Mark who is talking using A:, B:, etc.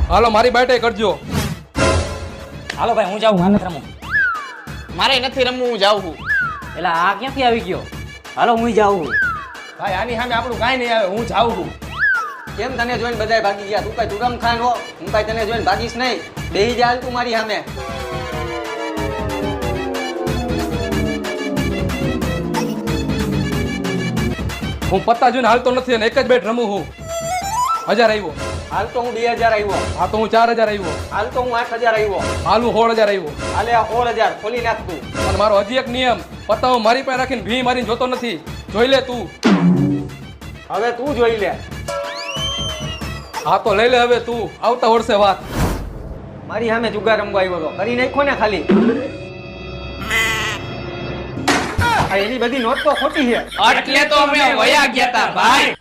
A: હાલો મારી બાઈટે કરજો.
B: હાલો ભાઈ હું જાઉં, મારે રમું.
C: મારે નથી રમવું, હું જાઉં છું.
B: એટલે આ ક્યાંથી આવી ગયો? હાલો હું જાઉં.
A: ભાઈ આની સામે આપણું કાંઈ નહીં આવે, હું જાઉં છું.
D: કેમ તને જોઈને બધાય ભાગી ગયા? તું કઈ તુરમ ખાન હો, હું કઈ તને જોઈને ભાગીશ નહીં. બેહી જા હાલ તું મારી સામે.
A: હું પત્તા જોઈને હાલતો નથી અને એક જ બેટ રમું છું. 1000 આવ્યો.
D: હાલ તો હું 2000 આવ્યો.
A: હા તો હું 4000 આવ્યો.
D: હાલ તો હું 8000 આવ્યો.
A: હાલું 16000 આવ્યો.
D: હાલે આ 16000 ખોલી નાખ તું.
A: અને મારો હજી એક નિયમ, પત્તા હું મારી પાસે રાખીને ભી મારીને જોતો નથી. જોઈ લે તું.
D: હવે તું જોઈ લે.
A: હા તો લઈ લે હવે તું, આવતા વર્ષે વાત.
D: મારી સામે જુગાર રમવા આવ્યો તો કરી નાખો ને ખાલી. આ એની બધી નોટ તો ખોટી છે.
C: એટલે તો અમે વયા ગયા તા ભાઈ.